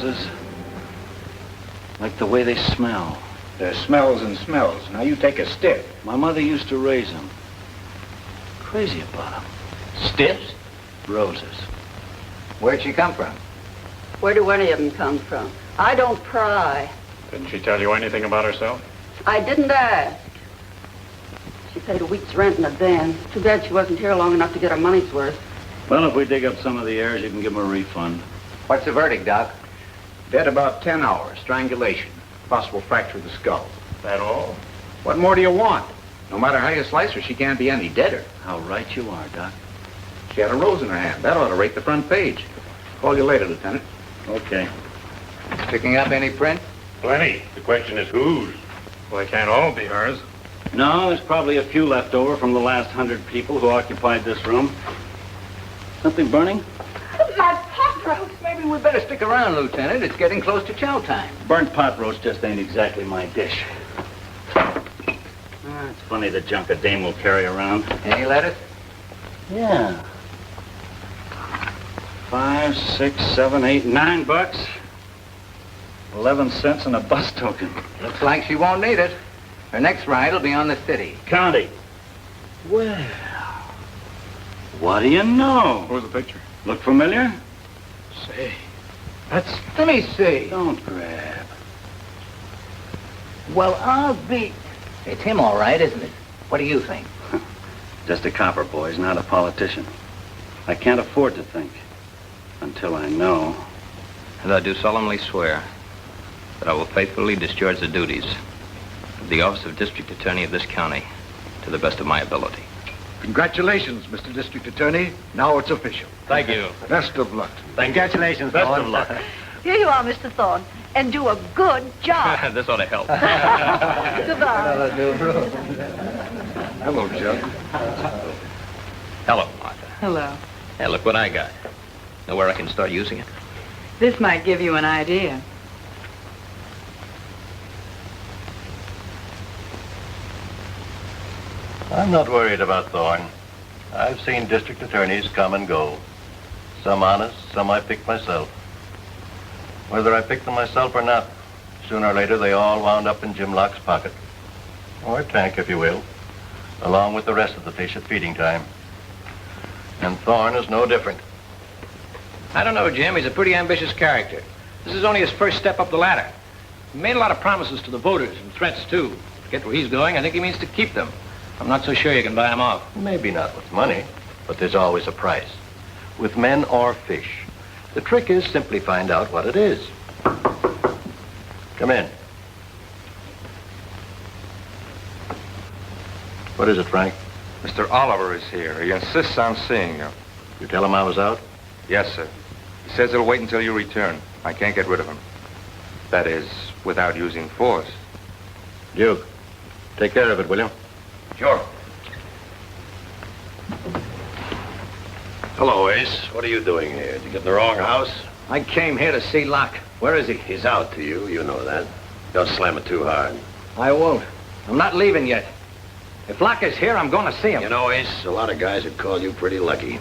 roses. Like the way they smell. There's smells and smells. Now you take a stiff. My mother used to raise them. Crazy about them. Stiffs? Roses. Where'd she come from? Where do any of them come from? I don't pry. Didn't she tell you anything about herself? I didn't ask. She paid a week's rent in advance. Too bad she wasn't here long enough to get her money's worth. Well, if we dig up some of the heirs, you can give them a refund. What's the verdict, Doc? Dead about 10 hours. Strangulation. Possible fracture of the skull. That all? What more do you want? No matter how you slice her, she can't be any deader. How right you are, Doc. She had a rose in her hand. That ought to rate the front page. Call you later, Lieutenant. Okay. Picking up any print? Plenty. The question is whose? Well, they can't all be hers. No, there's probably a few left over from the last 100 people who occupied this room. Something burning? My pot roast! Maybe we better stick around, Lieutenant. It's getting close to chow time. Burnt pot roast just ain't exactly my dish. It's funny the junk a dame will carry around. Any lettuce? Yeah. 5, 6, 7, 8, $9. 11 cents and a bus token. Looks like she won't need it. Her next ride will be on the city. Connie. Well, what do you know? Where's the picture? Look familiar? Say, Let me see. Don't grab. Well, I'll be... It's him, all right, isn't it? What do you think? Just a copper, boys, not a politician. I can't afford to think. Until I know. And I do solemnly swear that I will faithfully discharge the duties of the office of District Attorney of this county to the best of my ability. congratulations, Mr. District Attorney. Now it's official. Thank you. Best of luck. Congratulations, best of luck. Here you are, Mr. Thorne, and do a good job. This ought to help. Goodbye. Hello, Chuck. Hello, Martha. Hello. Hey, look what I got. Know where I can start using it? This might give you an idea. I'm not worried about Thorne. I've seen district attorneys come and go. Some honest, some I picked myself. Whether I picked them myself or not, sooner or later they all wound up in Jim Locke's pocket. Or tank, if you will, along with the rest of the fish at feeding time. And Thorne is no different. I don't know, Jim. He's a pretty ambitious character. This is only his first step up the ladder. He made a lot of promises to the voters and threats, too. To get where he's going, I think he means to keep them. I'm not so sure you can buy him off. Maybe not with money, but there's always a price. With men or fish. The trick is simply find out what it is. Come in. What is it, Frank? Mr. Oliver is here. He insists on seeing you. You tell him I was out? Yes, sir. He says he'll wait until you return. I can't get rid of him. That is, without using force. Duke, take care of it, will you? Sure. Hello, Ace. What are you doing here? Did you get in the wrong house? I came here to see Locke. Where is he? He's out to you. You know that. Don't slam it too hard. I won't. I'm not leaving yet. If Locke is here, I'm going to see him. You know, Ace, a lot of guys would call you pretty lucky.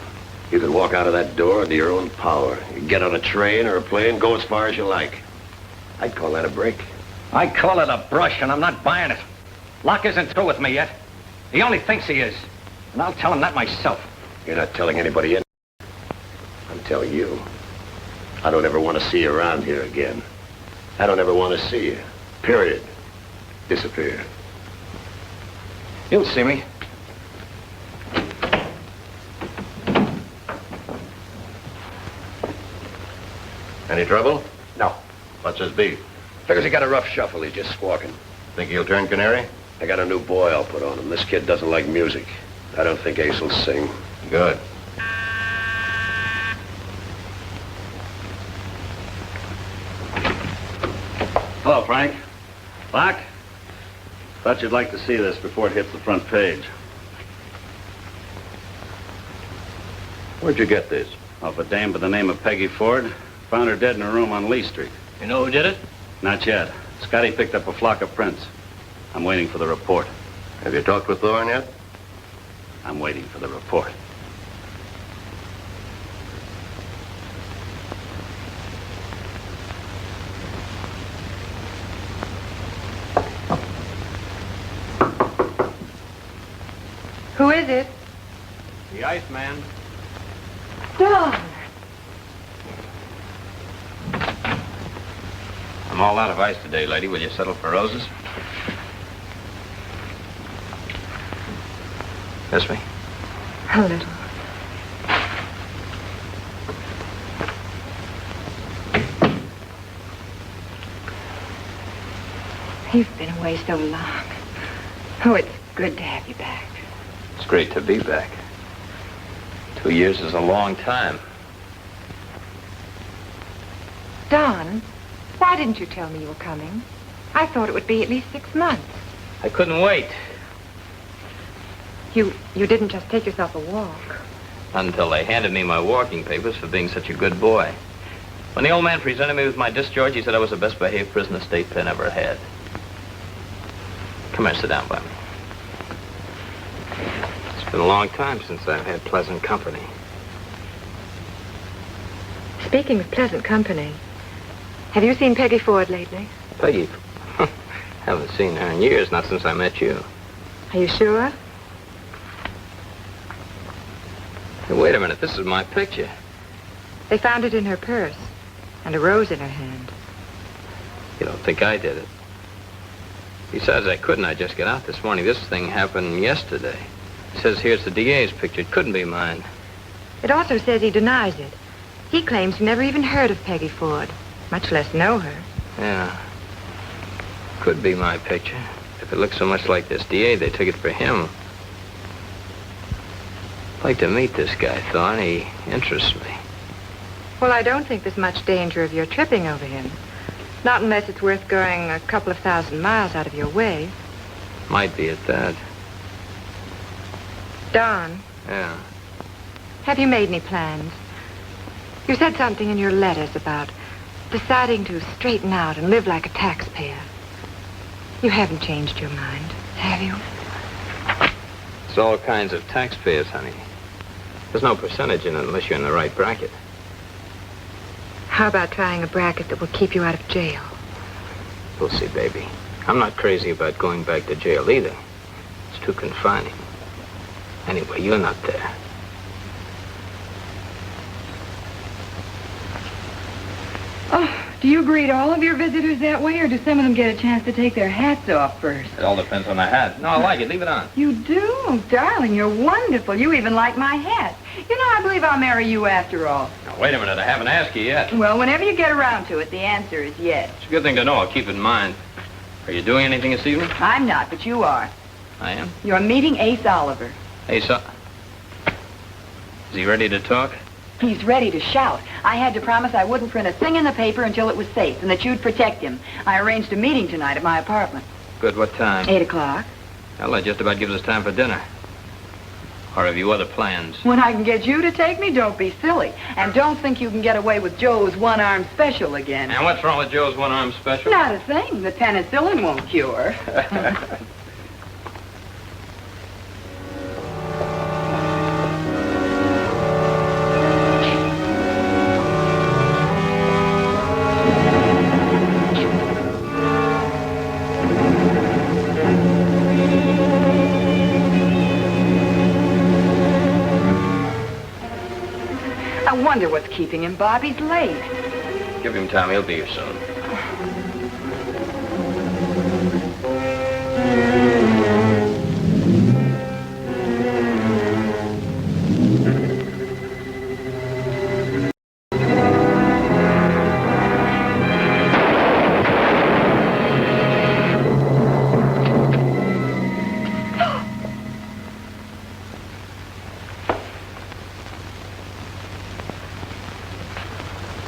You could walk out of that door under your own power. You could get on a train or a plane, go as far as you like. I'd call that a break. I call it a brush, and I'm not buying it. Locke isn't through with me yet. He only thinks he is. And I'll tell him that myself. You're not telling anybody in. I'm telling you. I don't ever want to see you around here again. I don't ever want to see you. Period. Disappear. You'll see me. Any trouble? No. What's his beef? Figures he got a rough shuffle. He's just squawking. Think he'll turn canary? I got a new boy I'll put on him. This kid doesn't like music. I don't think Ace will sing. Good. Hello, Frank. Locke? Thought you'd like to see this before it hits the front page. Where'd you get this? Off a dame by the name of Peggy Ford. Found her dead in her room on Lee Street. You know who did it? Not yet. Scotty picked up a flock of prints. I'm waiting for the report. Have you talked with Thorne yet? I'm waiting for the report. The Iceman. Don! I'm all out of ice today, lady. Will you settle for roses? Miss me? A little. You've been away so long. Oh, it's good to have you back. It's great to be back. 2 years is a long time. Don, why didn't you tell me you were coming? I thought it would be at least 6 months. I couldn't wait. You didn't just take yourself a walk. Until they handed me my walking papers for being such a good boy. When the old man presented me with my discharge, he said I was the best behaved prisoner State Pen ever had. Come here, sit down by me. It's been a long time since I've had pleasant company. Speaking of pleasant company, have you seen Peggy Ford lately? Peggy? Haven't seen her in years, not since I met you. Are you sure? Hey, wait a minute, this is my picture. They found it in her purse and a rose in her hand. You don't think I did it? Besides, I couldn't. I just got out this morning. This thing happened yesterday. It says here it's the DA's picture. It couldn't be mine. It also says he denies it. He claims he never even heard of Peggy Ford, much less know her. Yeah. Could be my picture. If it looks so much like this DA, they took it for him. I'd like to meet this guy, Thorne. He interests me. Well, I don't think there's much danger of your tripping over him. Not unless it's worth going a couple of 1,000 miles out of your way. Might be at that. Don, Yeah. have you made any plans? You said something in your letters about deciding to straighten out and live like a taxpayer. You haven't changed your mind, have you? It's all kinds of taxpayers, honey. There's no percentage in it unless you're in the right bracket. How about trying a bracket that will keep you out of jail? We'll see, baby. I'm not crazy about going back to jail either. It's too confining. Anyway, you're not there. Oh, do you greet all of your visitors that way, or do some of them get a chance to take their hats off first? It all depends on the hat. No, I like it. Leave it on. You do? Darling, you're wonderful. You even like my hat. You know, I believe I'll marry you after all. Now, wait a minute. I haven't asked you yet. Well, whenever you get around to it, the answer is yes. It's a good thing to know. I'll keep it in mind. Are you doing anything this evening? I'm not, but you are. I am. You're meeting Ace Oliver. Hey, so... Is he ready to talk? He's ready to shout. I had to promise I wouldn't print a thing in the paper until it was safe, and that you'd protect him. I arranged a meeting tonight at my apartment. Good. What time? 8 o'clock. Well, that just about gives us time for dinner. Or have you other plans? When I can get you to take me, don't be silly. And don't think you can get away with Joe's one-arm special again. And what's wrong with Joe's one-arm special? Not a thing. The penicillin won't cure. I wonder what's keeping him. Bobby's late. Give him time. He'll be here soon.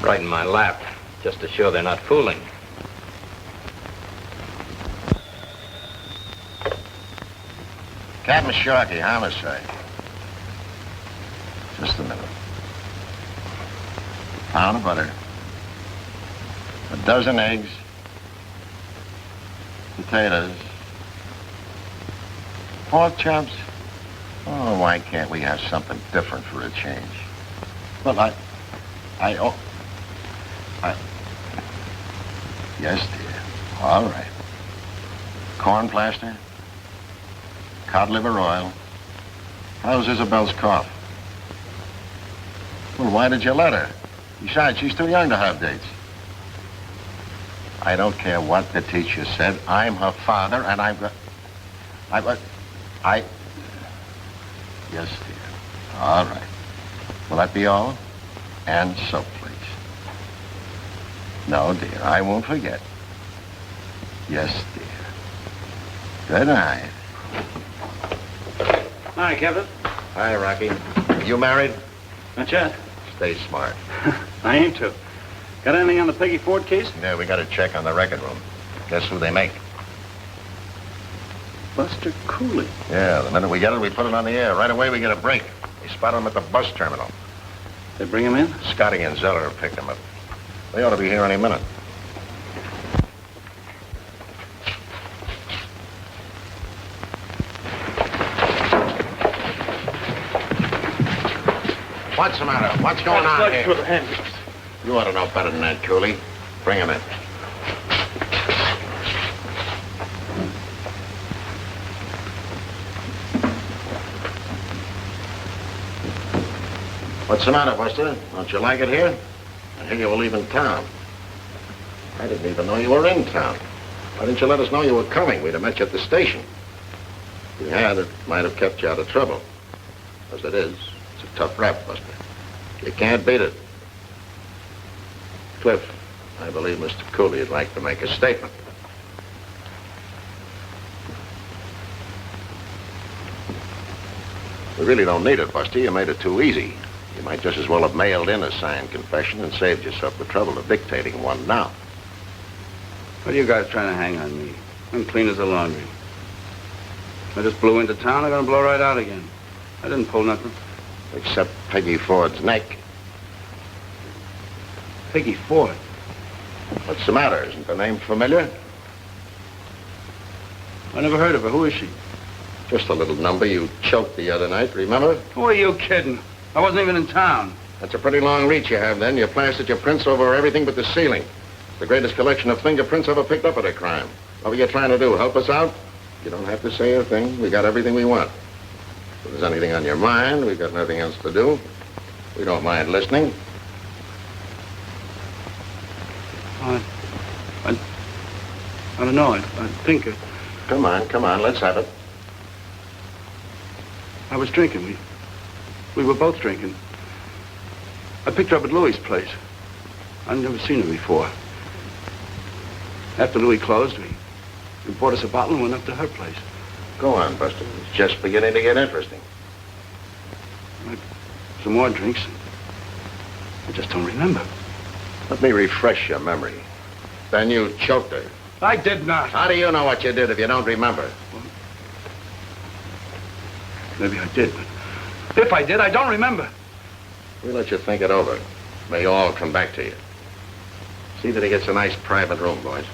Right in my lap, just to show they're not fooling. Captain Sharkey, homicide. Just a minute. Pound of butter. A dozen eggs. Potatoes. Pork chops. Oh, why can't we have something different for a change? Well, yes, dear. All right. Corn plaster. Cod liver oil. How's Isabel's cough? Well, why did you let her? Besides, she's too young to have dates. I don't care what the teacher said. I'm her father, and I've got... Yes, dear. All right. Will that be all? And so, please. No, dear, I won't forget. Yes, dear. Good night. Hi, Kevin. Hi, Rocky. You married? Not yet. Stay smart. I aim to. Got anything on the Peggy Ford case? Yeah, we got to check on the record room. Guess who they make? Buster Cooley. Yeah, the minute we get it, we put it on the air. Right away, we get a break. We spot him at the bus terminal. They bring him in? Scotty and Zeller picked him up. They ought to be here any minute. What's the matter? What's going on here? You ought to know better than that, Cooley. Bring him in. What's the matter, Buster? Don't you like it here? I hear you were leaving town. I didn't even know you were in town. Why didn't you let us know you were coming? We'd have met you at the station. If we had, it might have kept you out of trouble. As it is, it's a tough rap, Buster. You can't beat it. Cliff, I believe Mr. Cooley would like to make a statement. We really don't need it, Buster. You made it too easy. You might just as well have mailed in a signed confession and saved yourself the trouble of dictating one now. What are you guys trying to hang on me? I'm clean as a laundry. I just blew into town. I'm going to blow right out again. I didn't pull nothing. Except Peggy Ford's neck. Peggy Ford? What's the matter? Isn't the name familiar? I never heard of her. Who is she? Just a little number you choked the other night, remember? Who are you kidding? I wasn't even in town. That's a pretty long reach you have, then. You plastered your prints over everything but the ceiling. It's the greatest collection of fingerprints ever picked up at a crime. What were you trying to do, help us out? You don't have to say a thing. We got everything we want. If there's anything on your mind, we've got nothing else to do. We don't mind listening. I don't know. I think... Come on, let's have it. I was drinking. We were both drinking. I picked her up at Louie's place. I'd never seen her before. After Louie closed, we bought us a bottle and went up to her place. Go on, Buster. It's just beginning to get interesting. Some more drinks. I just don't remember. Let me refresh your memory. Then you choked her. I did not. How do you know what you did if you don't remember? Well, maybe I did, but if I did, I don't remember. We'll let you think it over. May all come back to you. See that he gets a nice private room, boys.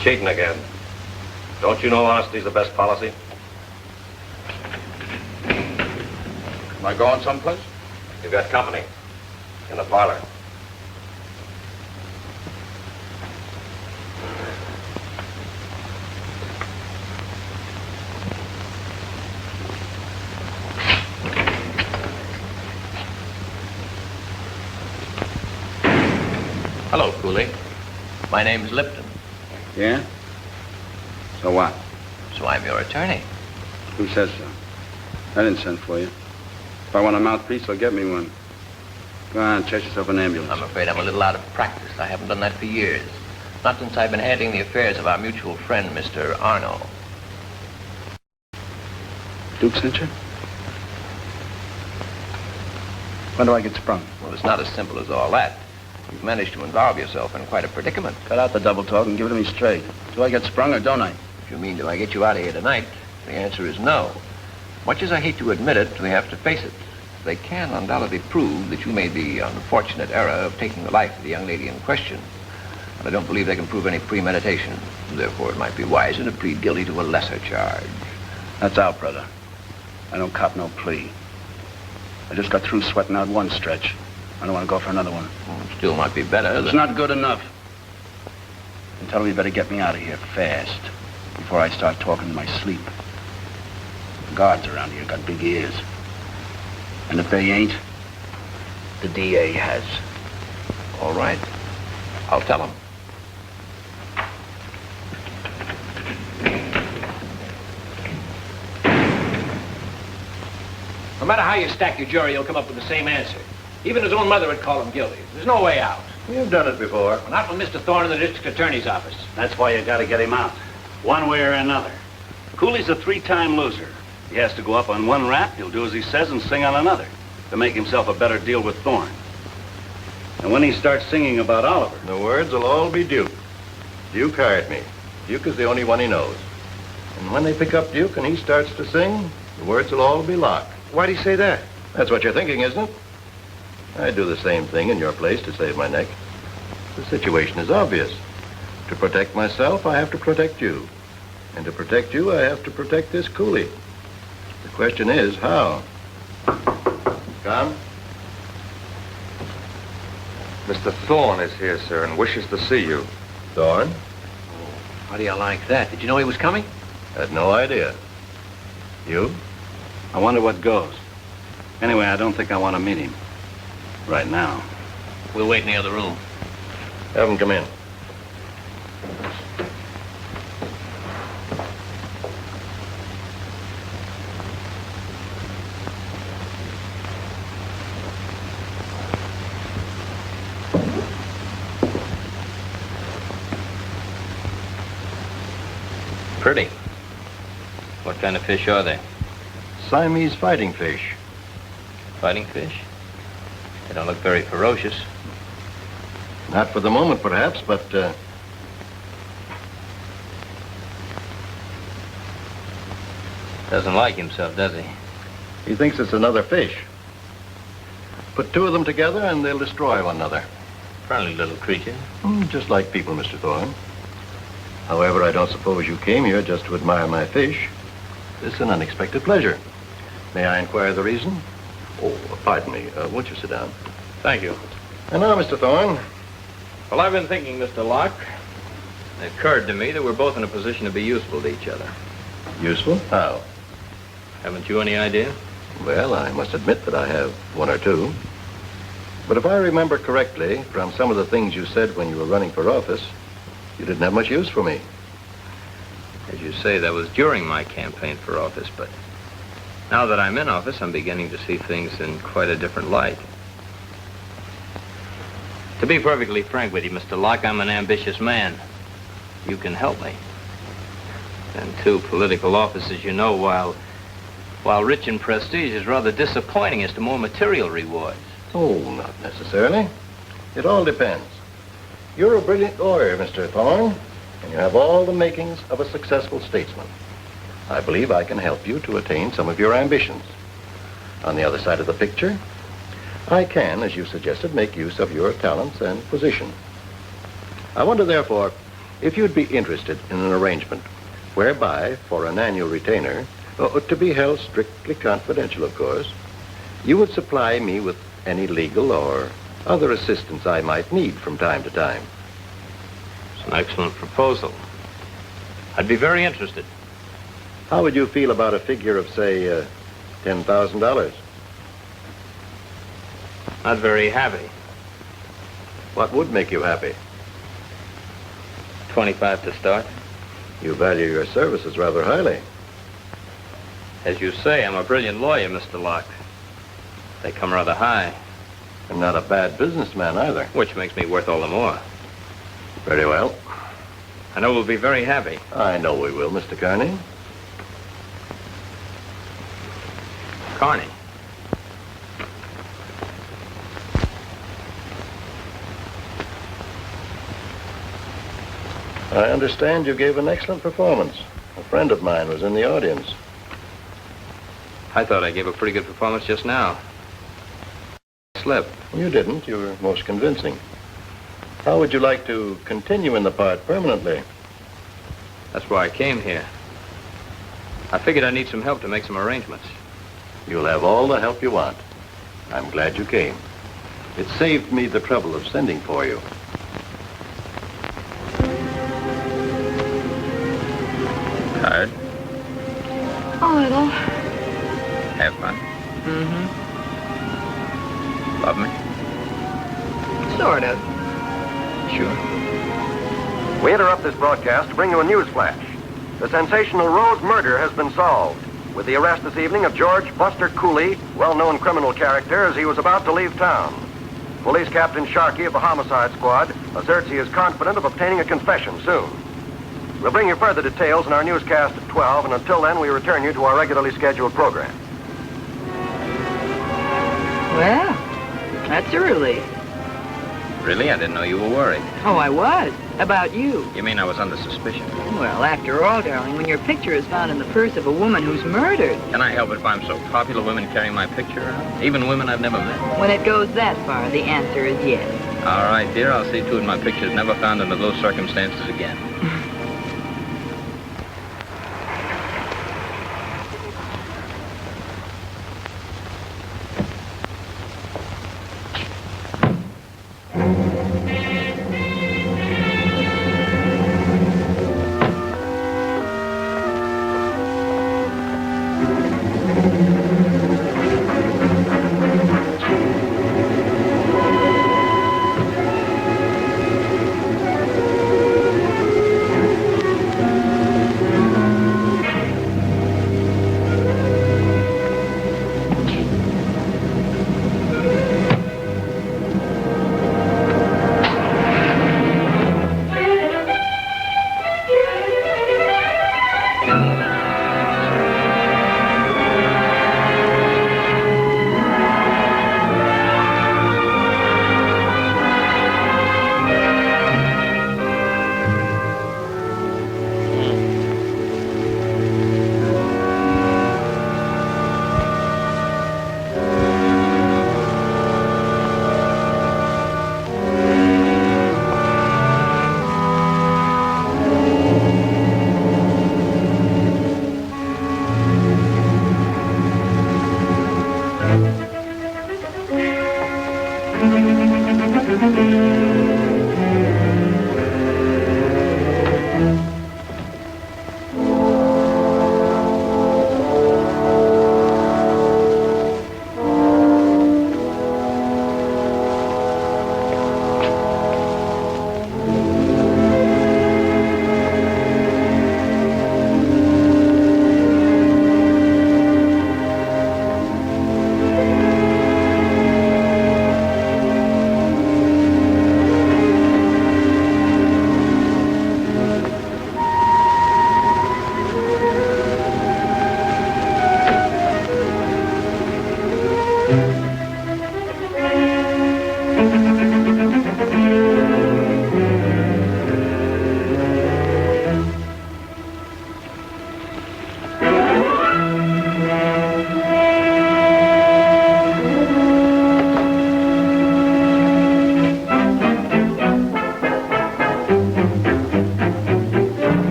Cheating again. Don't you know honesty's the best policy? Am I going someplace? You've got company. In the parlor. Hello, Cooley. My name's Lipton. Yeah? So what? So I'm your attorney. Who says so? I didn't send for you. If I want a mouthpiece, I'll get me one. Go on, chase yourself an ambulance. I'm afraid I'm a little out of practice. I haven't done that for years. Not since I've been handling the affairs of our mutual friend, Mr. Arno. Duke sent you? When do I get sprung? Well, it's not as simple as all that. You've managed to involve yourself in quite a predicament. Cut out the double talk and give it to me straight. Do I get sprung or don't I? If you mean, do I get you out of here tonight? The answer is no. Much as I hate to admit it, we have to face it. They can undoubtedly prove that you made the unfortunate error of taking the life of the young lady in question. But I don't believe they can prove any premeditation. Therefore, it might be wiser to plead guilty to a lesser charge. That's out, brother. I don't cop no plea. I just got through sweating out one stretch. I don't want to go for another one. Well, still might be better. It's not good enough. And tell him he better get me out of here fast before I start talking in my sleep. The guards around here got big ears. And if they ain't, the DA has. All right. I'll tell him. No matter how you stack your jury, you'll come up with the same answer. Even his own mother would call him guilty. There's no way out. You've done it before. Well, not with Mr. Thorne in the district attorney's office. That's why you gotta get him out. One way or another. Cooley's a 3-time loser. He has to go up on one rap, he'll do as he says, and sing on another to make himself a better deal with Thorne. And when he starts singing about Oliver... The words will all be Duke. Duke hired me. Duke is the only one he knows. And when they pick up Duke and he starts to sing, the words will all be Locke. Why'd he say that? That's what you're thinking, isn't it? I'd do the same thing in your place to save my neck. The situation is obvious. To protect myself, I have to protect you. And to protect you, I have to protect this Cooley. The question is, how? Come. Mr. Thorne is here, sir, and wishes to see you. Thorne? How do you like that? Did you know he was coming? Had no idea. You? I wonder what goes. Anyway, I don't think I want to meet him. Right now. We'll wait in the other room. Have him come in. Pretty. What kind of fish are they? Siamese fighting fish. Fighting fish? They don't look very ferocious. Not for the moment, perhaps, but, Doesn't like himself, does he? he thinks it's another fish. Put two of them together and they'll destroy one another. Friendly little creature. Just like people, Mr. Thorne. However, I don't suppose you came here just to admire my fish. It's an unexpected pleasure. May I inquire the reason? Oh, pardon me. Won't you sit down? Thank you. And now, Mr. Thorne. Well, I've been thinking, Mr. Locke. It occurred to me that we're both in a position to be useful to each other. Useful? How? Haven't you any idea? Well, I must admit that I have one or two. But if I remember correctly, from some of the things you said when you were running for office, you didn't have much use for me. As you say, that was during my campaign for office, but now that I'm in office, I'm beginning to see things in quite a different light. To be perfectly frank with you, Mr. Locke, I'm an ambitious man. You can help me. And too, political office, as you know, while rich in prestige, is rather disappointing as to more material rewards. Oh, not necessarily. It all depends. You're a brilliant lawyer, Mr. Thorne, and you have all the makings of a successful statesman. I believe I can help you to attain some of your ambitions. On the other side of the picture, I can, as you suggested, make use of your talents and position. I wonder, therefore, if you'd be interested in an arrangement whereby, for an annual retainer, to be held strictly confidential, of course, you would supply me with any legal or other assistance I might need from time to time. It's an excellent proposal. I'd be very interested. How would you feel about a figure of, say, $10,000? Not very happy. What would make you happy? 25 to start. You value your services rather highly. As you say, I'm a brilliant lawyer, Mr. Locke. They come rather high. And not a bad businessman either. Which makes me worth all the more. Very well. I know we'll be very happy. I know we will, Mr. Carney. Carney. I understand you gave an excellent performance. A friend of mine was in the audience. I thought I gave a pretty good performance just now. Slip. You didn't. You were most convincing. How would you like to continue in the part permanently? That's why I came here. I figured I need some help to make some arrangements. You'll have all the help you want. I'm glad you came. It saved me the trouble of sending for you. Tired? A little. Have fun? Mm-hmm. Love me? Sort of. Sure. We interrupt this broadcast to bring you a news flash. The sensational Rose murder has been solved, with the arrest this evening of George Buster Cooley, well-known criminal character, as he was about to leave town. Police Captain Sharkey of the Homicide Squad asserts he is confident of obtaining a confession soon. We'll bring you further details in our newscast at 12, and until then, we return you to our regularly scheduled program. Well, that's a relief. Really? I didn't know you were worried. Oh, I was. About you. You mean I was under suspicion? Well, after all, darling, when your picture is found in the purse of a woman who's murdered. Can I help it if I'm so popular, women carrying my picture around? Even women I've never met? When it goes that far, the answer is yes. All right, dear. I'll see to it my picture's never found under those circumstances again.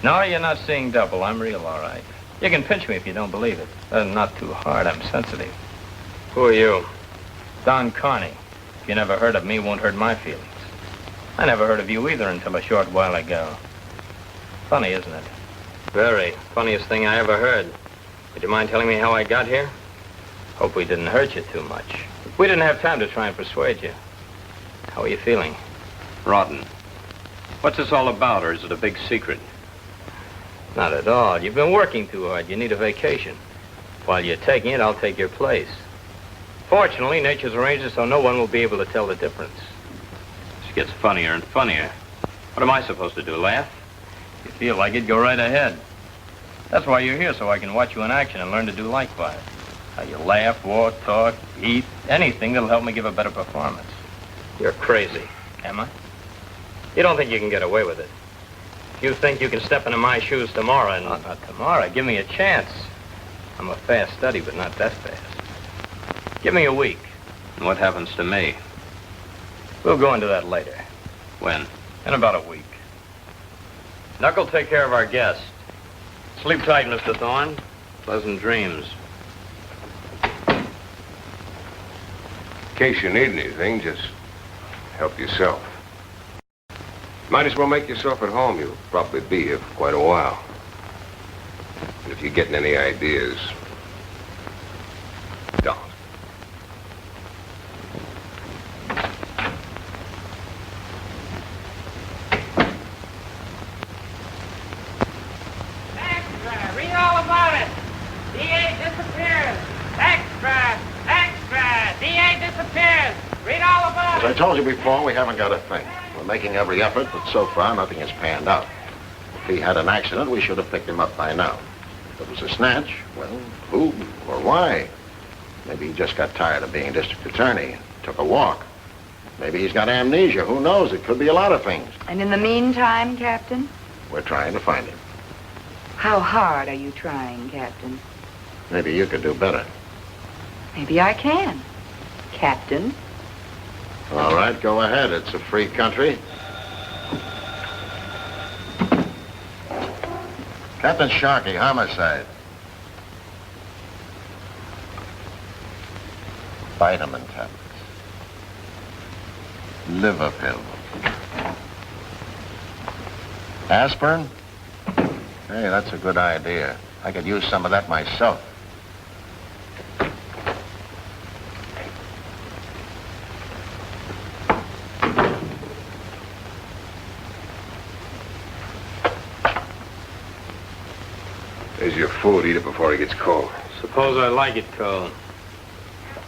No, you're not seeing double. I'm real, all right. You can pinch me if you don't believe it. Not too hard. I'm sensitive. Who are you? Don Carney. If you never heard of me, won't hurt my feelings. I never heard of you either until a short while ago. Funny, isn't it? Very. Funniest thing I ever heard. Would you mind telling me how I got here? Hope we didn't hurt you too much. We didn't have time to try and persuade you. How are you feeling? Rotten. What's this all about, or is it a big secret? Not at all. You've been working too hard. You need a vacation. While you're taking it, I'll take your place. Fortunately, nature's arranged it so no one will be able to tell the difference. This gets funnier and funnier. What am I supposed to do, laugh? If you feel like it, go right ahead. That's why you're here, so I can watch you in action and learn to do likewise. How you laugh, walk, talk, eat, anything that'll help me give a better performance. You're crazy. Am I? You don't think you can get away with it? You think you can step into my shoes tomorrow and... Not tomorrow. Give me a chance. I'm a fast study, but not that fast. Give me a week. And what happens to me? We'll go into that later. When? In about a week. Knuckle, take care of our guest. Sleep tight, Mr. Thorne. Pleasant dreams. In case you need anything, just help yourself. Might as well make yourself at home. You'll probably be here for quite a while. And if you're getting any ideas, don't. Extra! Read all about it! DA disappears! Extra! Extra! DA disappears! Read all about As I told you before, we haven't got a thing. We're making every effort, but so far nothing has panned out. If he had an accident, we should have picked him up by now. If it was a snatch, well, who or why? Maybe he just got tired of being district attorney, took a walk. Maybe he's got amnesia. Who knows? It could be a lot of things. And in the meantime, Captain? We're trying to find him. How hard are you trying, Captain? Maybe you could do better. Maybe I can, Captain. All right, go ahead. It's a free country. Captain Sharkey, homicide. Vitamin tablets. Liver pill. Aspirin? Hey, that's a good idea. I could use some of that myself. There's your food. Eat it before it gets cold. Suppose I like it cold.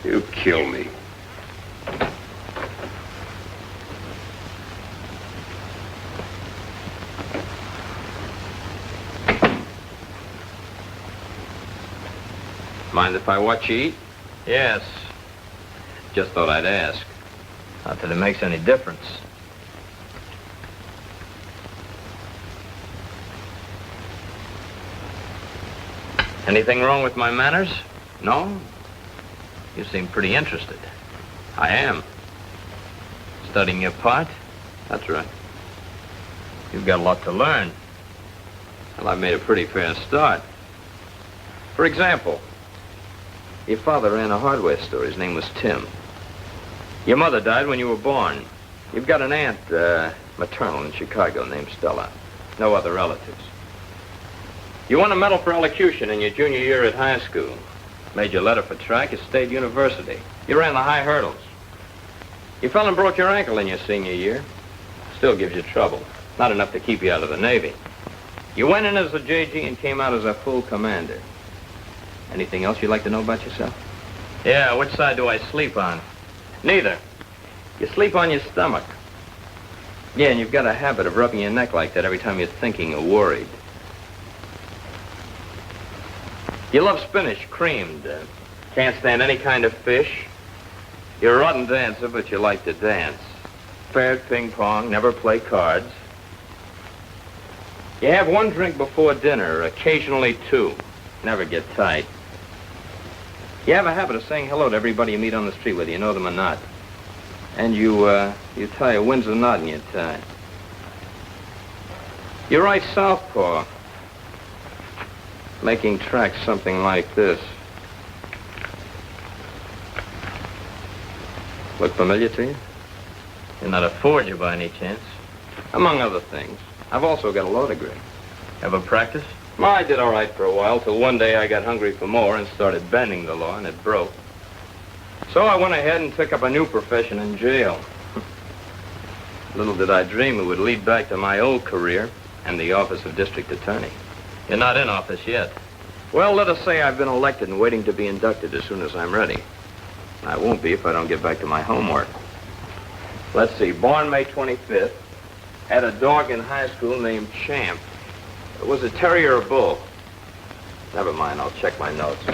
You kill me. Mind if I watch you eat? Yes. Just thought I'd ask. Not that it makes any difference. Anything wrong with my manners? No? You seem pretty interested. I am. Studying your part? That's right. You've got a lot to learn. Well, I've made a pretty fair start. For example, your father ran a hardware store. His name was Tim. Your mother died when you were born. You've got an aunt, maternal in Chicago named Stella. No other relatives. You won a medal for elocution in your junior year at high school. Made your letter for track at State University. You ran the high hurdles. You fell and broke your ankle in your senior year. Still gives you trouble. Not enough to keep you out of the Navy. You went in as a JG and came out as a full commander. Anything else you'd like to know about yourself? Yeah, which side do I sleep on? Neither. You sleep on your stomach. Yeah, and you've got a habit of rubbing your neck like that every time you're thinking or worried. You love spinach, creamed. Can't stand any kind of fish. You're a rotten dancer, but you like to dance. Fair at ping pong, never play cards. You have one drink before dinner, occasionally two. Never get tight. You have a habit of saying hello to everybody you meet on the street, whether you know them or not. And you tie a Windsor knot in your tie. You write southpaw. Making tracks something like this. Look familiar to you? You're not a forger by any chance? Among other things. I've also got a law degree. Ever practice? Well, I did all right for a while, till one day I got hungry for more and started bending the law, and it broke. So I went ahead and took up a new profession in jail. Little did I dream it would lead back to my old career and the office of district attorney. You're not in office yet. Well, let us say I've been elected and waiting to be inducted as soon as I'm ready. I won't be if I don't get back to my homework. Let's see, born May 25th, had a dog in high school named Champ. It was a terrier or bull. Never mind, I'll check my notes.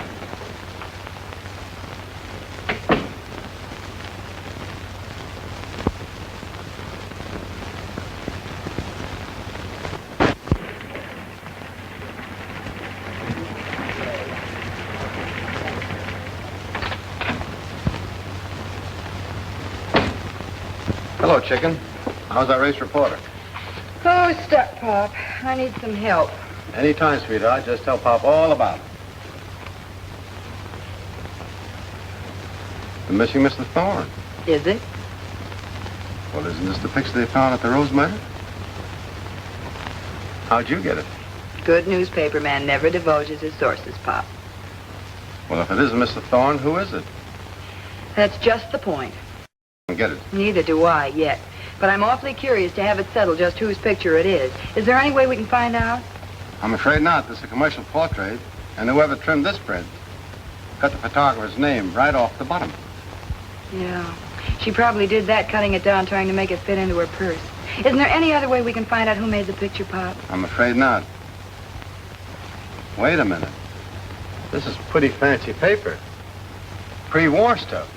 Hello, chicken. How's our race reporter? Oh, stuck, Pop. I need some help. Anytime, sweetheart. Just tell Pop all about it. The missing Mr. Thorne. Is it? Well, isn't this the picture they found at the Rose murder? How'd you get it? Good newspaper man never divulges his sources, Pop. Well, if it isn't Mr. Thorne, who is it? That's just the point. I don't get it. Neither do I yet. But I'm awfully curious to have it settled just whose picture it is. Is there any way we can find out? I'm afraid not. This is a commercial portrait, and whoever trimmed this print cut the photographer's name right off the bottom. Yeah. She probably did that, cutting it down, trying to make it fit into her purse. Isn't there any other way we can find out who made the picture, Pop? I'm afraid not. Wait a minute. This is pretty fancy paper. Pre-war stuff.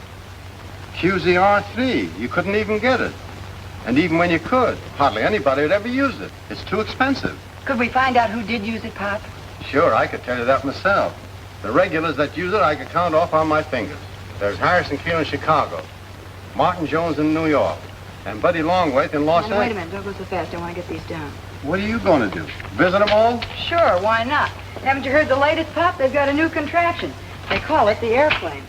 QZR3. You couldn't even get it. And even when you could, hardly anybody would ever use it. It's too expensive. Could we find out who did use it, Pop? Sure, I could tell you that myself. The regulars that use it, I could count off on my fingers. There's Harrison Keel in Chicago, Martin Jones in New York, and Buddy Longwaith in Los Angeles. Wait a minute, don't go so fast. I want to get these down. What are you going to do? Visit them all? Sure, why not? Haven't you heard the latest, Pop? They've got a new contraption. They call it the airplane.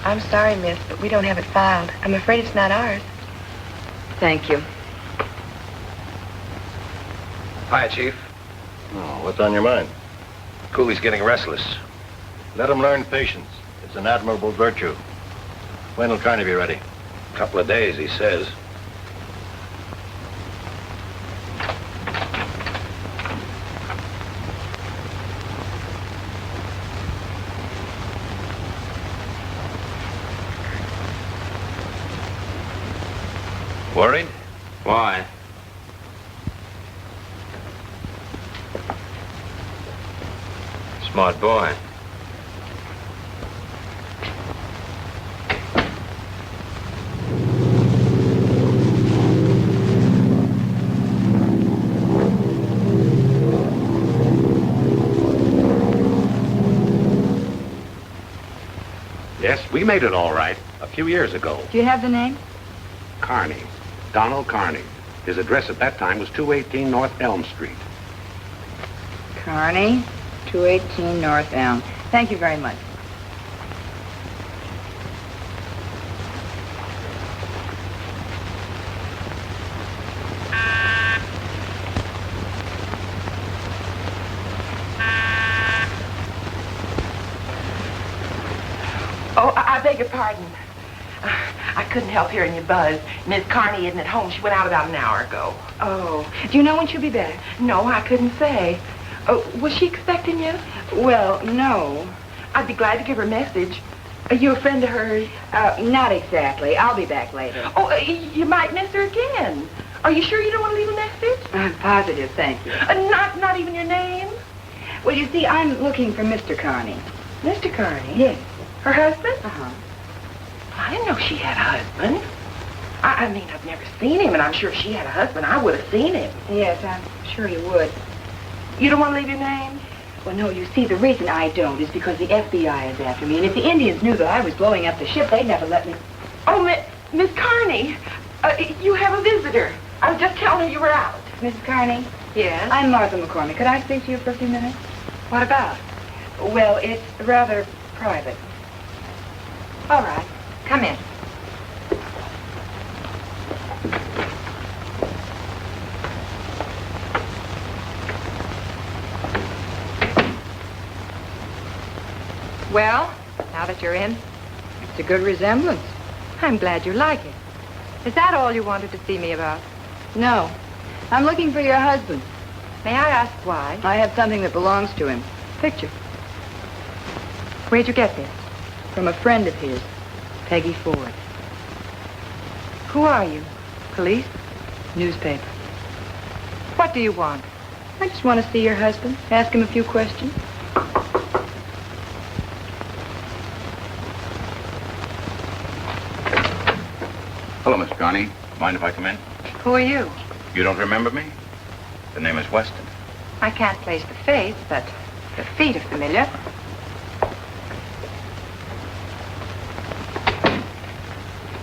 I'm sorry, miss, but we don't have it filed. I'm afraid it's not ours. Thank you. Hi, Chief. Oh, what's on your mind? Cooley's getting restless. Let him learn patience. It's an admirable virtue. When will Carney be ready? Couple of days, he says. Worried? Why? Smart boy. Yes, we made it all right a few years ago. Do you have the name? Carney. Donald Carney. His address at that time was 218 North Elm Street. Carney, 218 North Elm. Thank you very much. Oh, I beg your pardon. I couldn't help hearing you buzz. Miss Carney isn't at home. She went out about an hour ago. Oh, do you know when she'll be back? No, I couldn't say. Was she expecting you? Well, no. I'd be glad to give her a message. Are you a friend of hers? Not exactly. I'll be back later. Oh, you might miss her again. Are you sure you don't want to leave a message? I'm positive, thank you. Not even your name? Well, you see, I'm looking for Mr. Carney. Mr. Carney? Yes. Her husband? Uh-huh. I didn't know she had a husband. I mean, I've never seen him, and I'm sure if she had a husband, I would have seen him. Yes, I'm sure you would. You don't want to leave your name? Well, no, you see, the reason I don't is because the FBI is after me, and if the Indians knew that I was blowing up the ship, they'd never let me... Oh, Miss Carney, you have a visitor. I was just telling her you were out. Mrs. Carney? Yes? I'm Martha McCormick. Could I speak to you for a few minutes? What about? Well, it's rather private. All right. Come in. Well, now that you're in, it's a good resemblance. I'm glad you like it. Is that all you wanted to see me about? No. I'm looking for your husband. May I ask why? I have something that belongs to him. Picture. Where'd you get this? From a friend of his, Peggy Ford. Who are you? Police? Newspaper. What do you want? I just want to see your husband, ask him a few questions. Hello, Miss Connie. Mind if I come in? Who are you? You don't remember me? The name is Weston. I can't place the face, but the feet are familiar.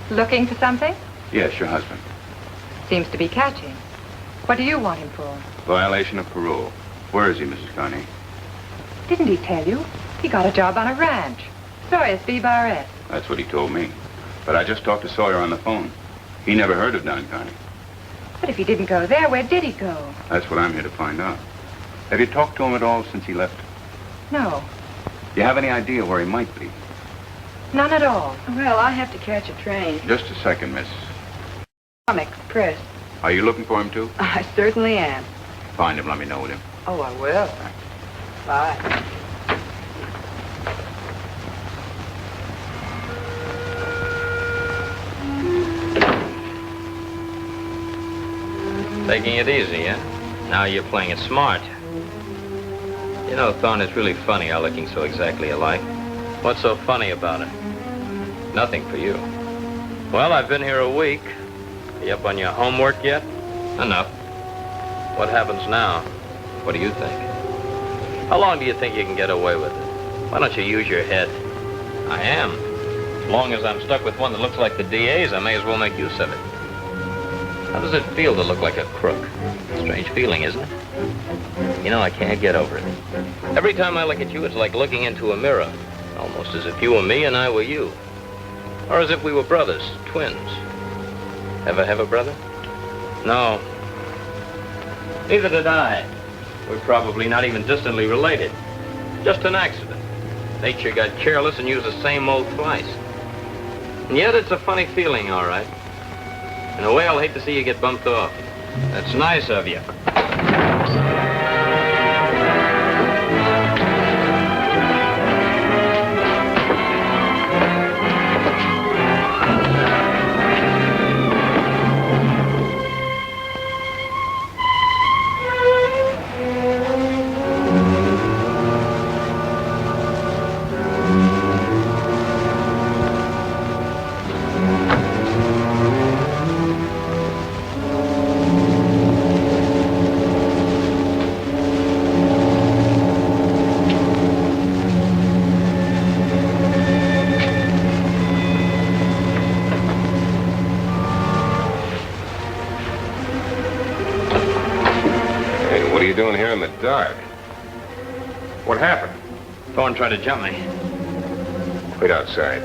Looking for something? Yes, your husband. Seems to be catching. What do you want him for? Violation of parole. Where is he, Mrs. Connie? Didn't he tell you? He got a job on a ranch. Sawyer's B-Bar-S. That's what he told me. But I just talked to Sawyer on the phone. He never heard of Don Connie. But if he didn't go there, where did he go? That's what I'm here to find out. Have you talked to him at all since he left? No, Do you have any idea where he might be? none at all. Well, I have to catch a train. Just a second, miss. I'm express. Are you looking for him, too? I certainly am. Find him. Let me know with him. Oh, I will. Bye. Taking it easy, huh? Now you're playing it smart. You know, Thorne, it's really funny our looking so exactly alike. What's so funny about it? Nothing for you. Well, I've been here a week. Are you up on your homework yet? Enough. What happens now? What do you think? How long do you think you can get away with it? Why don't you use your head? I am. As long as I'm stuck with one that looks like the DA's, I may as well make use of it. How does it feel to look like a crook? Strange feeling, isn't it? You know, I can't get over it. Every time I look at you, it's like looking into a mirror. Almost as if you were me and I were you. Or as if we were brothers, twins. Ever have a brother? No. Neither did I. We're probably not even distantly related. Just an accident. Nature got careless and used the same old twice. And yet it's a funny feeling, all right. In a way, I'll hate to see you get bumped off. That's nice of you. Dark. What happened? Thorne tried to jump me. Wait outside.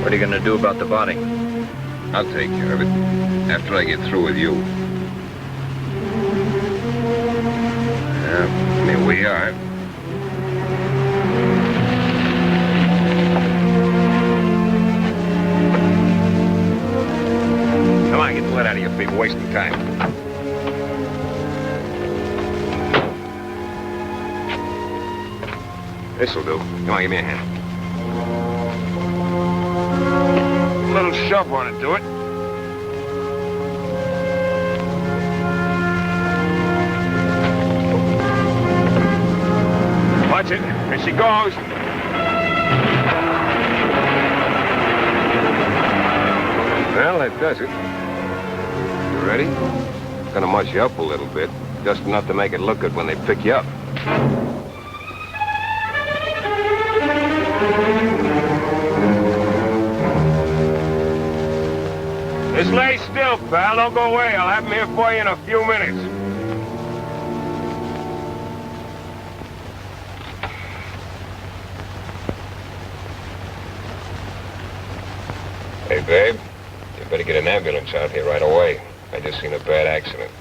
What are you going to do about the body? I'll take care of it after I get through with you. Here we are. Come on, get the lead out of your feet. We're wasting time. This'll do. Come on, give me a hand. A little shove won't do it. Watch it. Here she goes. Well, that does it. You ready? Gonna muss you up a little bit. Just enough to make it look good when they pick you up. Just lay still, pal. Don't go away. I'll have him here for you in a few minutes. Hey, babe. You better get an ambulance out here right away. I just seen a bad accident.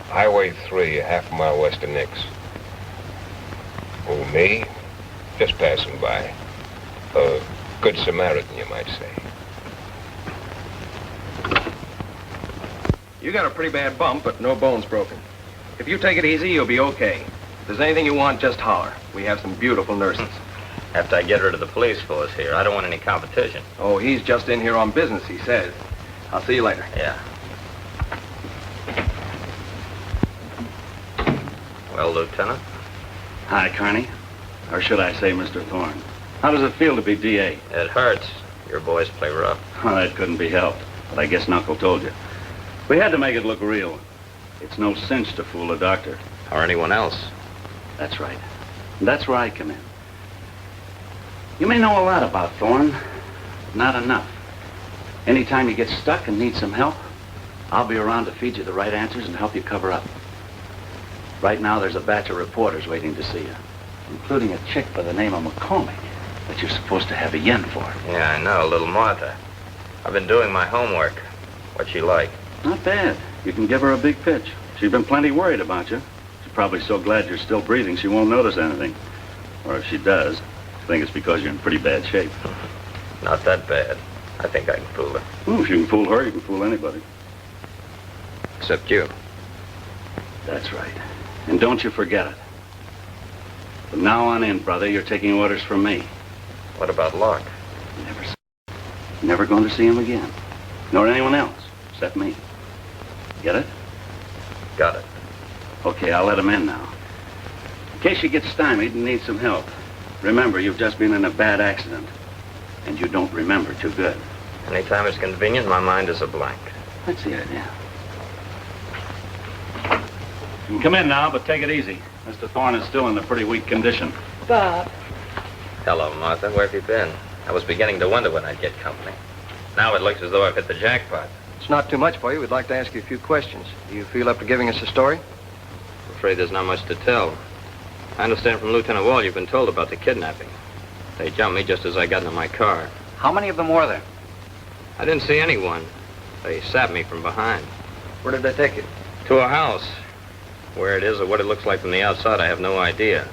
Highway 3, a half a mile west of Nix. Oh, me? Just passing by. A good Samaritan, you might say. You got a pretty bad bump, but no bones broken. If you take it easy, you'll be okay. If there's anything you want, just holler. We have some beautiful nurses. After I get rid of the police force here, I don't want any competition. Oh, he's just in here on business, he says. I'll see you later. Yeah. Well, Lieutenant? Hi, Carney. Or should I say Mr. Thorne. How does it feel to be DA? It hurts. Your boys play rough. Well, that couldn't be helped. But I guess Knuckle told you. We had to make it look real. It's no cinch to fool a doctor. Or anyone else. That's right. And that's where I come in. You may know a lot about Thorne, but not enough. Anytime you get stuck and need some help, I'll be around to feed you the right answers and help you cover up. Right now, there's a batch of reporters waiting to see you, including a chick by the name of McCormick that you're supposed to have a yen for. Yeah, I know, little Martha. I've been doing my homework. What's she like? Not bad. You can give her a big pitch. She's been plenty worried about you. She's probably so glad you're still breathing she won't notice anything. Or if she does, I think it's because you're in pretty bad shape. Not that bad. I think I can fool her. Well, if you can fool her, you can fool anybody. Except you. That's right. And don't you forget it. From now on in, brother, you're taking orders from me. What about Locke? Never going to see him again. Nor anyone else, except me. Get it? Got it. Okay, I'll let him in now. In case you get stymied and need some help, remember you've just been in a bad accident. And you don't remember too good. Anytime it's convenient, my mind is a blank. That's the idea. You can come in now, but take it easy. Mr. Thorne is still in a pretty weak condition. Bob. Hello, Martha. Where have you been? I was beginning to wonder when I'd get company. Now it looks as though I've hit the jackpot. It's not too much for you. We'd like to ask you a few questions. Do you feel up to giving us a story? I'm afraid there's not much to tell. I understand from Lieutenant Wall you've been told about the kidnapping. They jumped me just as I got into my car. How many of them were there? I didn't see anyone. They sapped me from behind. Where did they take you? To a house. Where it is or what it looks like from the outside, I have no idea.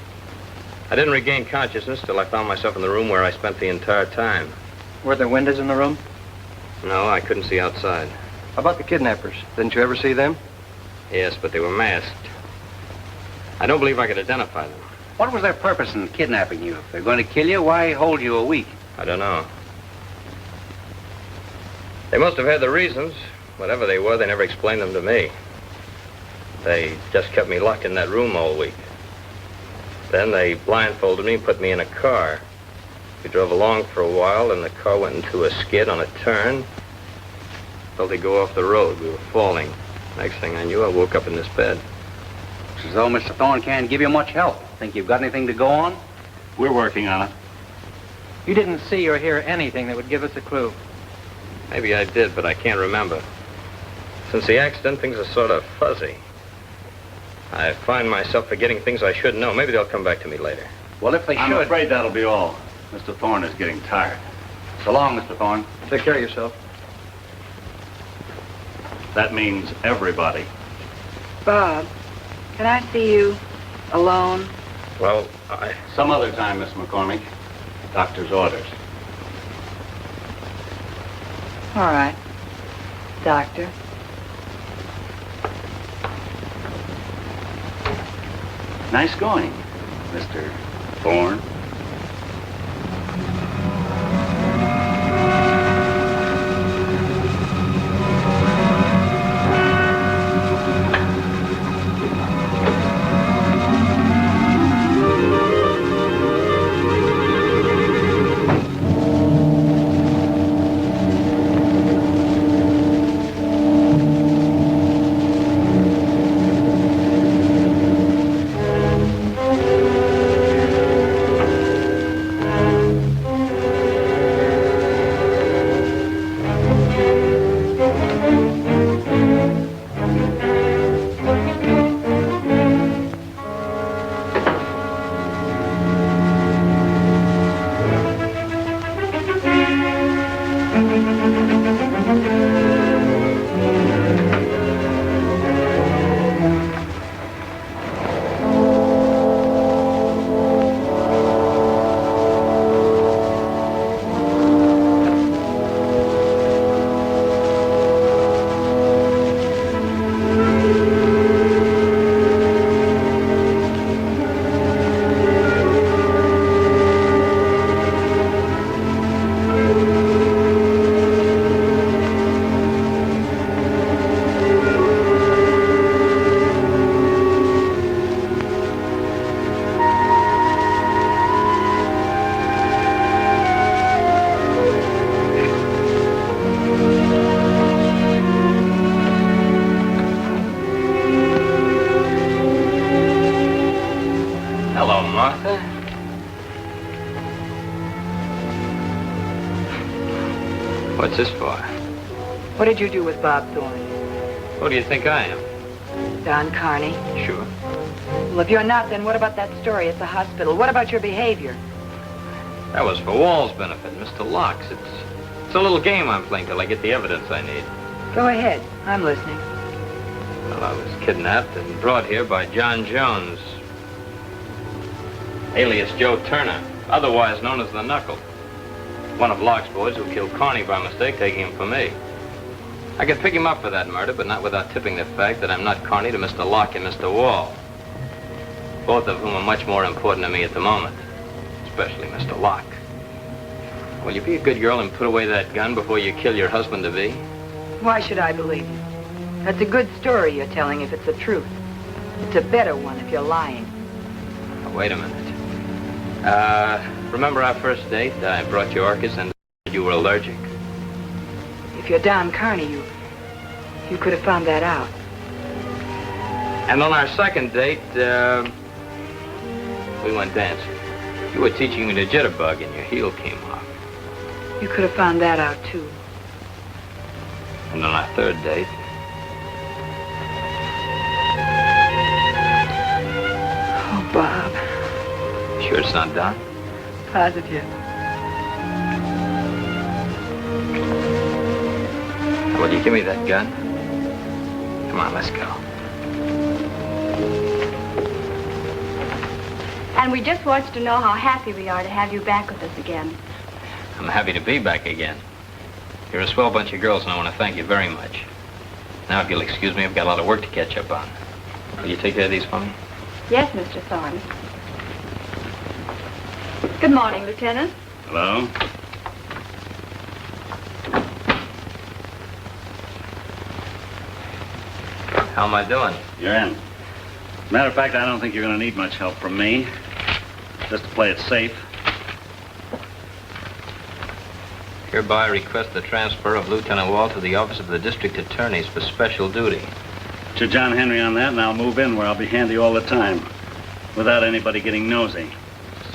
I didn't regain consciousness till I found myself in the room where I spent the entire time. Were there windows in the room? No, I couldn't see outside. How about the kidnappers? Didn't you ever see them? Yes, but they were masked. I don't believe I could identify them. What was their purpose in kidnapping you? If they're going to kill you, why hold you a week? I don't know. They must have had the reasons. Whatever they were, they never explained them to me. They just kept me locked in that room all week. Then they blindfolded me and put me in a car. We drove along for a while, and the car went into a skid on a turn. Felt they go off the road. We were falling. Next thing I knew, I woke up in this bed. It's as though Mr. Thorne can't give you much help. Think you've got anything to go on? We're working on it. You didn't see or hear anything that would give us a clue. Maybe I did, but I can't remember. Since the accident, things are sort of fuzzy. I find myself forgetting things I should know. Maybe they'll come back to me later. Well, if they I'm should... afraid that'll be all. Mr. Thorne is getting tired. So long, Mr. Thorne. Take care of yourself. That means everybody. Bob, can I see you alone? Well, Some other time, Miss McCormick. Doctor's orders. All right, Doctor. Nice going, Mr. Thorne. What's this for? What did you do with Bob Thorne? Who do you think I am? Don Carney? Sure. Well, if you're not, then what about that story at the hospital? What about your behavior? That was for Wall's benefit, Mr. Locke's. It's a little game I'm playing till I get the evidence I need. Go ahead. I'm listening. Well, I was kidnapped and brought here by John Jones, alias Joe Turner, otherwise known as the Knuckle. One of Locke's boys who killed Connie by mistake, taking him for me. I could pick him up for that murder, but not without tipping the fact that I'm not Connie to Mr. Locke and Mr. Wall. Both of whom are much more important to me at the moment, especially Mr. Locke. Will you be a good girl and put away that gun before you kill your husband-to-be? Why should I believe you? That's a good story you're telling if it's the truth. It's a better one if you're lying. Oh, wait a minute. Remember our first date? I brought you orchids and you were allergic. If you're Don Carney, you could have found that out. And on our second date, we went dancing. You were teaching me the jitterbug and your heel came off. You could have found that out, too. And on our third date... Oh, Bob. Sure it's not Don? Positive. Will you give me that gun? Come on, let's go. And we just want you to know how happy we are to have you back with us again. I'm happy to be back again. You're a swell bunch of girls, and I want to thank you very much. Now, if you'll excuse me, I've got a lot of work to catch up on. Will you take care of these for me? Yes, Mr. Thorne. Good morning, Lieutenant. Hello? How am I doing? You're in. Matter of fact, I don't think you're going to need much help from me. Just to play it safe. Hereby request the transfer of Lieutenant Wall to the office of the district attorneys for special duty. Put your John Henry on that, and I'll move in where I'll be handy all the time, without anybody getting nosy.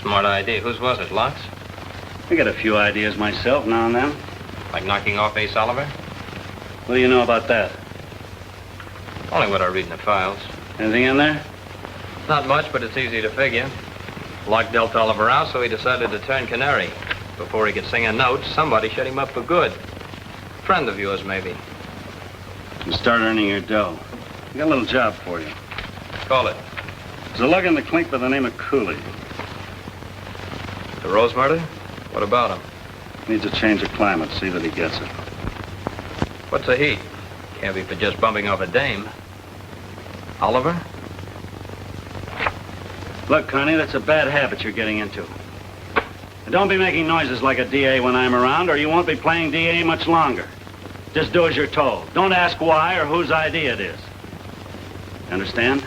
Smart idea. Whose was it, Locke's? I get a few ideas myself now and then. Like knocking off Ace Oliver? What do you know about that? Only what I read in the files. Anything in there? Not much, but it's easy to figure. Locke dealt Oliver out, so he decided to turn canary. Before he could sing a note, somebody shut him up for good. Friend of yours, maybe. You start earning your dough. I got a little job for you. Call it. There's a lug in the clink by the name of Cooley. The Rose murder? What about him? Needs a change of climate. See that he gets it. What's the heat? Can't be for just bumping off a dame. Oliver? Look, Connie, that's a bad habit you're getting into. And don't be making noises like a DA when I'm around, or you won't be playing DA much longer. Just do as you're told. Don't ask why or whose idea it is. Understand?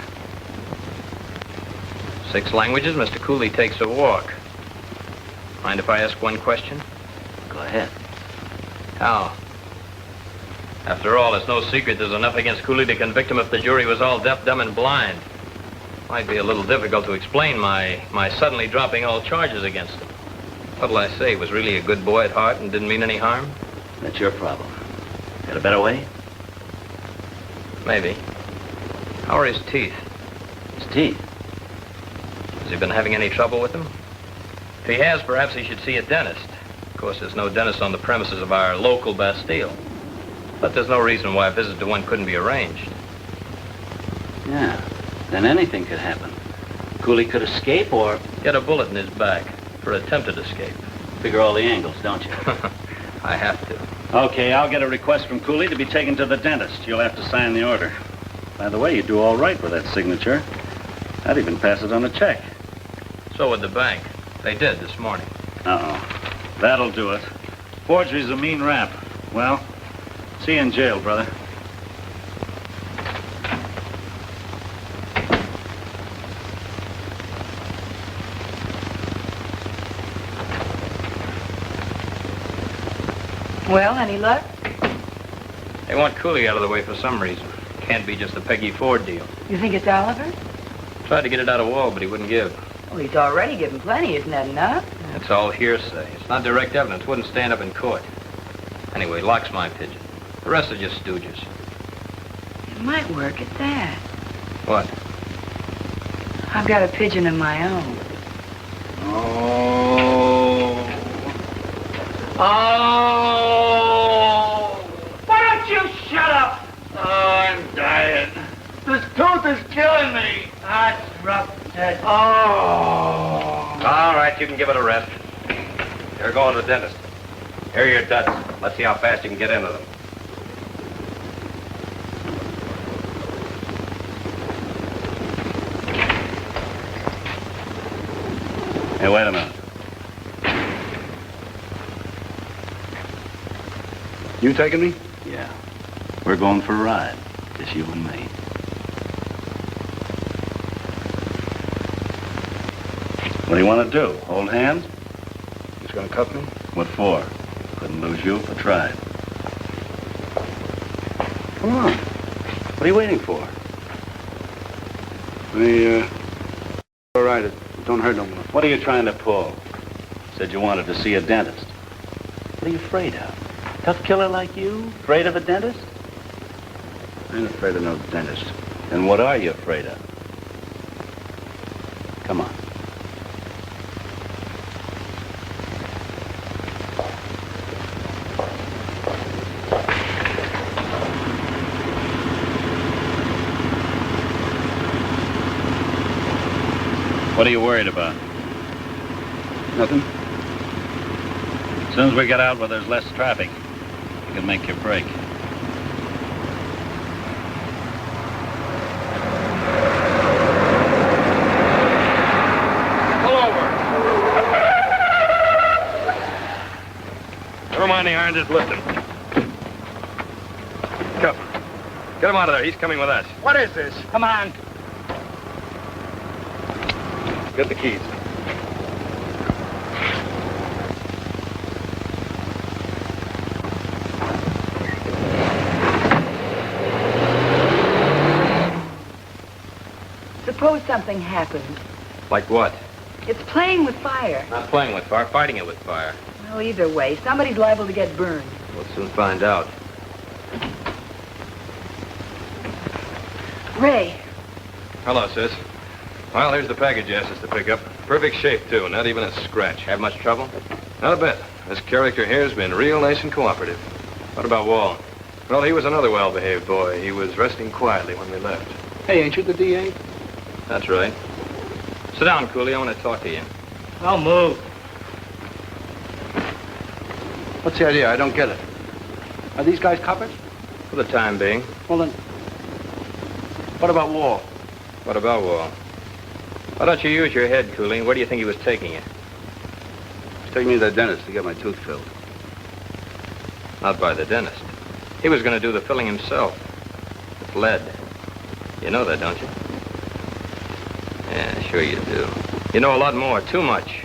6 languages, Mr. Cooley takes a walk. Mind if I ask one question? Go ahead. How? After all, it's no secret there's enough against Cooley to convict him if the jury was all deaf, dumb, and blind. Might be a little difficult to explain my suddenly dropping all charges against him. What'll I say? He was really a good boy at heart and didn't mean any harm? That's your problem. Got a better way? Maybe. How are his teeth? His teeth? Has he been having any trouble with them? If he has, perhaps he should see a dentist. Of course, there's no dentist on the premises of our local Bastille. But there's no reason why a visit to one couldn't be arranged. Yeah, then anything could happen. Cooley could escape or... Get a bullet in his back for attempted escape. Figure all the angles, don't you? I have to. Okay, I'll get a request from Cooley to be taken to the dentist. You'll have to sign the order. By the way, you do all right with that signature. I'd even pass it on a check. So would the bank. They did this morning. Uh-oh. That'll do it. Forgery's a mean rap. Well, see you in jail, brother. Well, any luck? They want Cooley out of the way for some reason. Can't be just the Peggy Ford deal. You think it's Oliver? Tried to get it out of Wall, but he wouldn't give. Well, he's already given plenty. Isn't that enough? It's all hearsay. It's not direct evidence. Wouldn't stand up in court. Anyway, Locke's my pigeon. The rest are just stooges. It might work at that. What? I've got a pigeon of my own. Oh! Why don't you shut up? Oh, I'm dying. This tooth is killing me. That's rough, Ted. Oh! All right, you can give it a rest. You're going to the dentist. Here are your duds. Let's see how fast you can get into them. Hey, wait a minute. You taking me? Yeah. We're going for a ride. Just you and me. What do you want to do? Hold hands? He's gonna cuff me? What for? Couldn't lose you if I tried. Come on. What are you waiting for? All right, it don't hurt no more. What are you trying to pull? Said you wanted to see a dentist. What are you afraid of? Tough killer like you? Afraid of a dentist? I ain't afraid of no dentist. Then what are you afraid of? Come on. What are you worried about? Nothing. As soon as we get out where there's less traffic, you can make your break. Pull over. Never mind the iron, just lift him. Come. Get him out of there. He's coming with us. What is this? Come on. Get the keys. Suppose something happened. Like what? It's playing with fire. Not playing with fire, fighting it with fire. Well, either way, somebody's liable to get burned. We'll soon find out. Ray, Hello, sis. Well, here's the package you asked us to pick up. Perfect shape, too, not even a scratch. Have much trouble? Not a bit. This character here has been real nice and cooperative. What about Wall? Well, he was another well-behaved boy. He was resting quietly when we left. Hey, ain't you the DA? That's right. Sit down, Cooley. I want to talk to you. Don't move. What's the idea? I don't get it. Are these guys coppers? For the time being. Well, then, what about Wall? What about Wall? Why don't you use your head, Cooley? Where do you think he was taking you? He's taking me to the dentist to get my tooth filled. Not by the dentist. He was going to do the filling himself. With lead. You know that, don't you? Yeah, sure you do. You know a lot more, too much.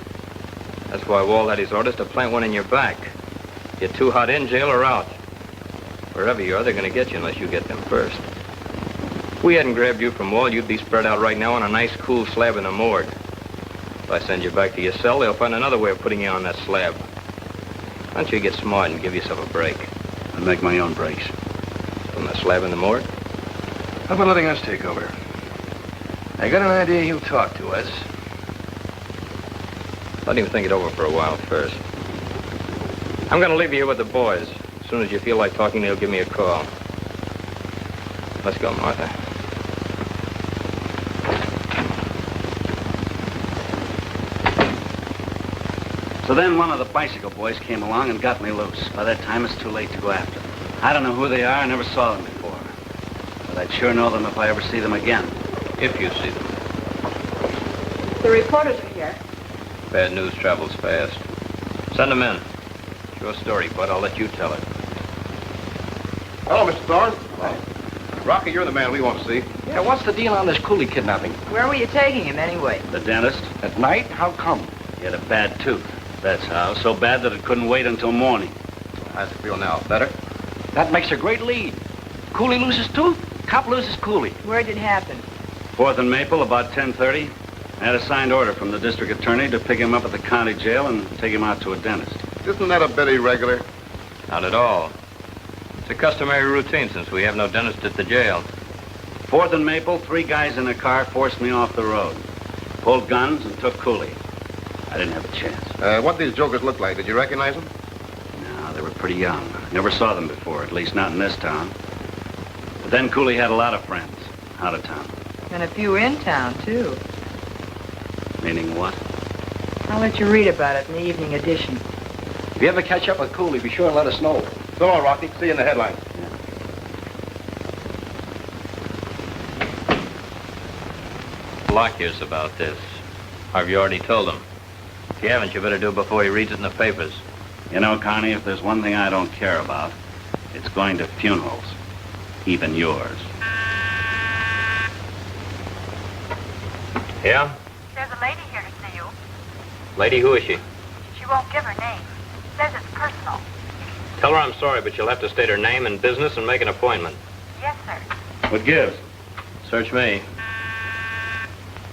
That's why Wall had his orders to plant one in your back. You're too hot in jail or out. Wherever you are, they're going to get you unless you get them first. If we hadn't grabbed you from Wall, you'd be spread out right now on a nice, cool slab in the morgue. If I send you back to your cell, they'll find another way of putting you on that slab. Why don't you get smart and give yourself a break? I'll make my own breaks. From the slab in the morgue? How about letting us take over? I got an idea he'll talk to us. Let him think it over for a while first. I'm going to leave you here with the boys. As soon as you feel like talking, they'll give me a call. Let's go, Martha. So then one of the bicycle boys came along and got me loose. By that time, it's too late to go after them. I don't know who they are. I never saw them before. But I'd sure know them if I ever see them again. If you see them. the reporters are here. Bad news travels fast. Send them in. It's your story, Bud. I'll let you tell it. Hello, Mr. Thorne. Rocky, you're the man we want to see. Yeah, what's the deal on this Cooley kidnapping? Where were you taking him anyway? The dentist. At night? How come? He had a bad tooth. That's how. So bad that it couldn't wait until morning. How's it feel now? Better? That makes a great lead. Cooley loses tooth, cop loses Cooley. Where did it happen? 4th and Maple, about 10:30. I had a signed order from the district attorney to pick him up at the county jail and take him out to a dentist. Isn't that a bit irregular? Not at all. It's a customary routine since we have no dentist at the jail. 4th and Maple, 3 guys in a car forced me off the road. Pulled guns and took Cooley. I didn't have a chance. What did these jokers look like? Did you recognize them? No, they were pretty young. Never saw them before, at least not in this town. But then Cooley had a lot of friends out of town. And a few in town, too. Meaning what? I'll let you read about it in the evening edition. If you ever catch up with Cooley, be sure and let us know. So long, Rocky. See you in the headlines. Lockyer's about this. Have you already told him? If you haven't, you better do it before he reads it in the papers. You know, Connie, if there's one thing I don't care about, it's going to funerals. Even yours. Yeah? There's a lady here to see you. Lady, who is she? She won't give her name. Says it's personal. Tell her I'm sorry, but you'll have to state her name and business and make an appointment. Yes, sir. What gives? Search me.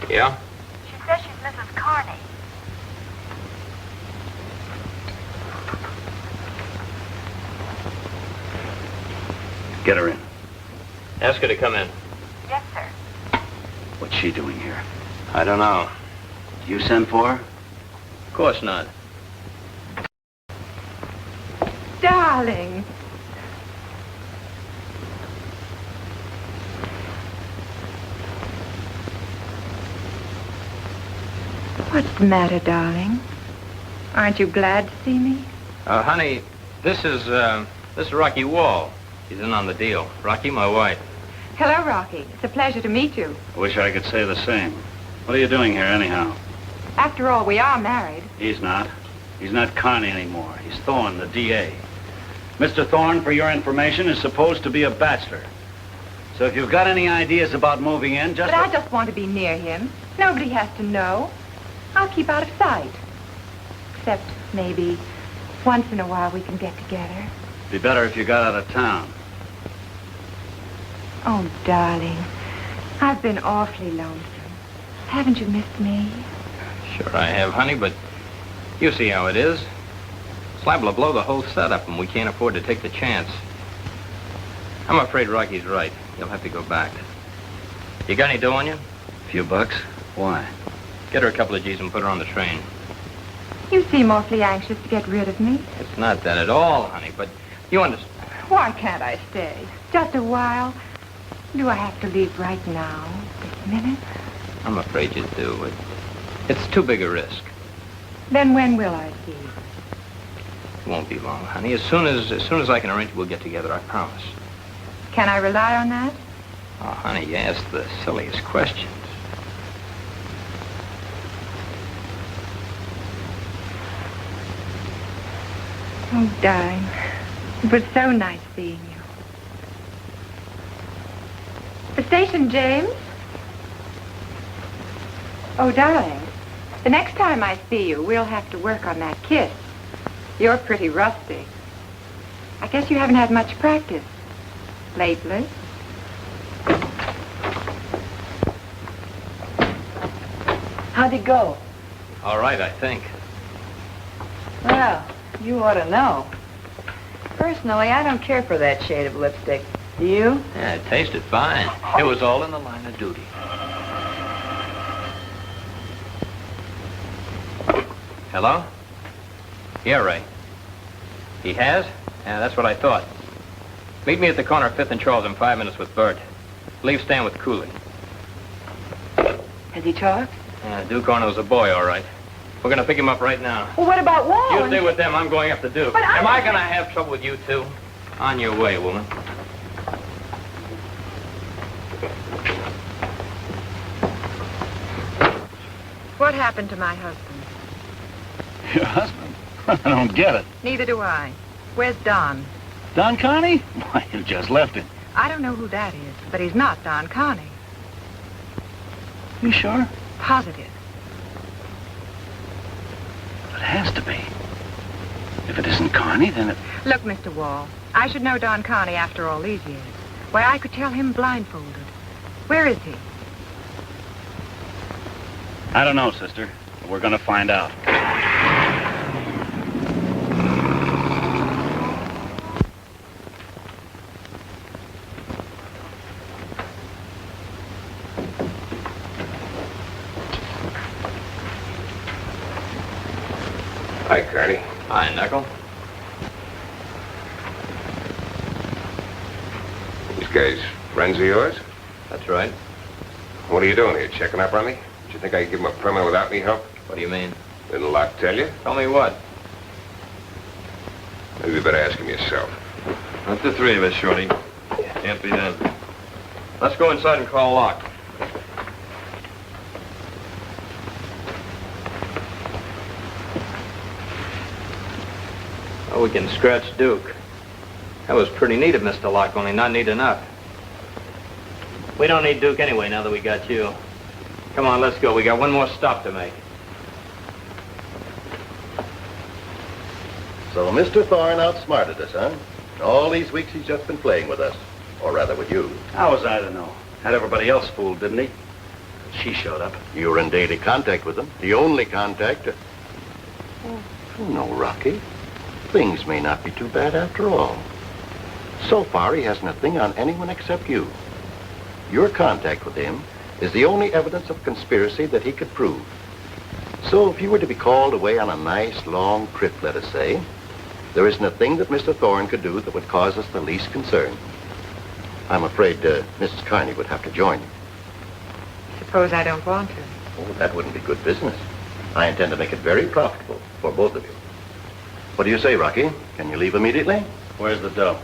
Yeah? She says she's Mrs. Carney. Get her in. Ask her to come in. Yes, sir. What's she doing here? I don't know. You sent for her? Of course not. Darling. What's the matter, darling? Aren't you glad to see me? Honey, this is Rocky Wall. He's in on the deal. Rocky, my wife. Hello, Rocky. It's a pleasure to meet you. I wish I could say the same. What are you doing here, anyhow? After all, we are married. He's not. He's not Connie anymore. He's Thorne, the DA. Mr. Thorne, for your information, is supposed to be a bachelor. So if you've got any ideas about moving in, just... But I just want to be near him. Nobody has to know. I'll keep out of sight. Except maybe once in a while we can get together. Be better if you got out of town. Oh, darling, I've been awfully lonesome. Haven't you missed me? Sure I have, honey, but you see how it is. It's liable to blow the whole setup, and we can't afford to take the chance. I'm afraid Rocky's right. You'll have to go back. You got any dough on you? A few bucks? Why? Get her a couple of G's and put her on the train. You seem awfully anxious to get rid of me. It's not that at all, honey, but you understand. Why can't I stay? Just a while. Do I have to leave right now? This minute? I'm afraid you do. It's too big a risk. Then when will I see you? It won't be long, honey. As soon as I can arrange it, we'll get together, I promise. Can I rely on that? Oh, honey, you ask the silliest questions. Oh, darling. It was so nice seeing you. The station, James? Oh, darling. The next time I see you, we'll have to work on that kiss. You're pretty rusty. I guess you haven't had much practice lately. How'd it go? All right, I think. Well, you ought to know. Personally, I don't care for that shade of lipstick. Do you? Yeah, it tasted fine. It was all in the line of duty. Hello? Yeah, Ray. He has? Yeah, that's what I thought. Meet me at the corner of 5th and Charles in 5 minutes with Bert. Leave Stan with Cooley. Has he talked? Yeah, Duke Arnold's a boy, all right. We're going to pick him up right now. Well, what about Wall? You stay with them. I'm going after Duke. But Am I going to have trouble with you, too? On your way, woman. What happened to my husband? Your husband? I don't get it. Neither do I. Where's Don? Don Connie? Why, you just left him. I don't know who that is, but he's not Don Connie. You sure? Positive. It has to be. If it isn't Connie, then it... Look, Mr. Wall, I should know Don Connie after all these years. Why, I could tell him blindfolded. Where is he? I don't know, sister. But we're gonna find out. Hi, Knuckle. These guys friends of yours? That's right. What are you doing here, checking up on me? Do you think I can give them a permit without any help? What do you mean? Didn't Locke tell you? Tell me what? Maybe you better ask him yourself. Not the three of us, Shorty. Can't be done. Let's go inside and call Locke. Oh, we can scratch Duke. That was pretty neat of Mr. Locke, only not neat enough. We don't need Duke anyway, now that we got you. Come on, let's go. We got one more stop to make. So Mr. Thorne outsmarted us, huh? All these weeks he's just been playing with us. Or rather with you. How was I to know? Had everybody else fooled, didn't he? She showed up. You were in daily contact with him. The only contact. No, Rocky. Things may not be too bad after all. So far, he hasn't a thing on anyone except you. Your contact with him is the only evidence of conspiracy that he could prove. So if you were to be called away on a nice, long trip, let us say, there isn't a thing that Mr. Thorne could do that would cause us the least concern. I'm afraid Mrs. Carney would have to join you. Suppose I don't want to. Oh, that wouldn't be good business. I intend to make it very profitable for both of you. What do you say, Rocky? Can you leave immediately? Where's the dough?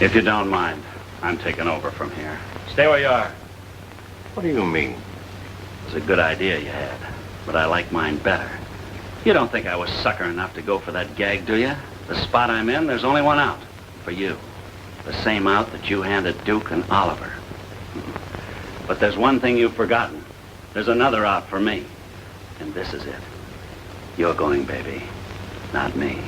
If you don't mind, I'm taking over from here. Stay where you are. What do you mean? It was a good idea you had, but I like mine better. You don't think I was sucker enough to go for that gag, do you? The spot I'm in, there's only one out. For you. The same out that you handed Duke and Oliver. But there's one thing you've forgotten. There's another out for me. And this is it. You're going, baby. Not me.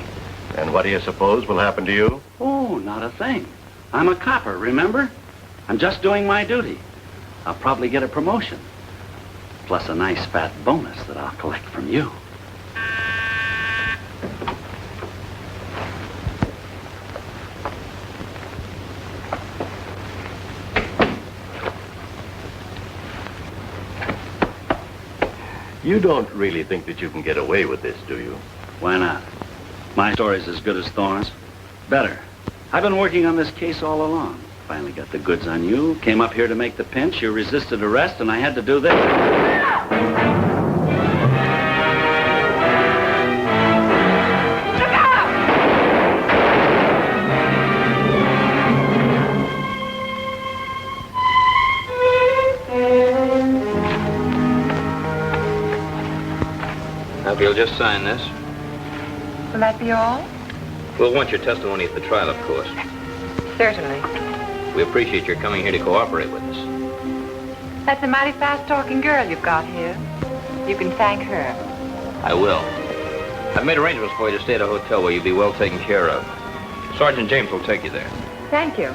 And what do you suppose will happen to you? Oh, not a thing. I'm a copper, remember? I'm just doing my duty. I'll probably get a promotion. Plus a nice fat bonus that I'll collect from you. You don't really think that you can get away with this, do you? Why not? My story's as good as Thorne's. Better. I've been working on this case all along. Finally got the goods on you. Came up here to make the pinch. You resisted arrest, and I had to do this. Now, if you'll just sign this. Will that be all? We'll want your testimony at the trial, of course. Certainly. We appreciate your coming here to cooperate with us. That's a mighty fast-talking girl you've got here. You can thank her. I will. I've made arrangements for you to stay at a hotel where you'll be well taken care of. Sergeant James will take you there. Thank you.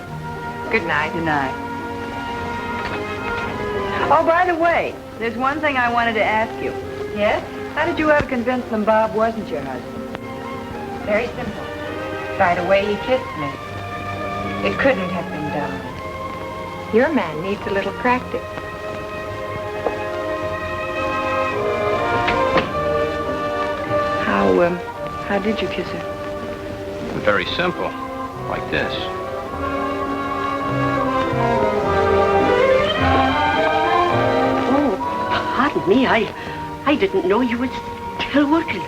Good night. Good night. Oh, by the way, there's one thing I wanted to ask you. Yes? How did you ever convince them Bob wasn't your husband? Very simple. By the way he kissed me. It couldn't have been done. Your man needs a little practice. How did you kiss her? Very simple. Like this. Oh, pardon me. I didn't know you were still working.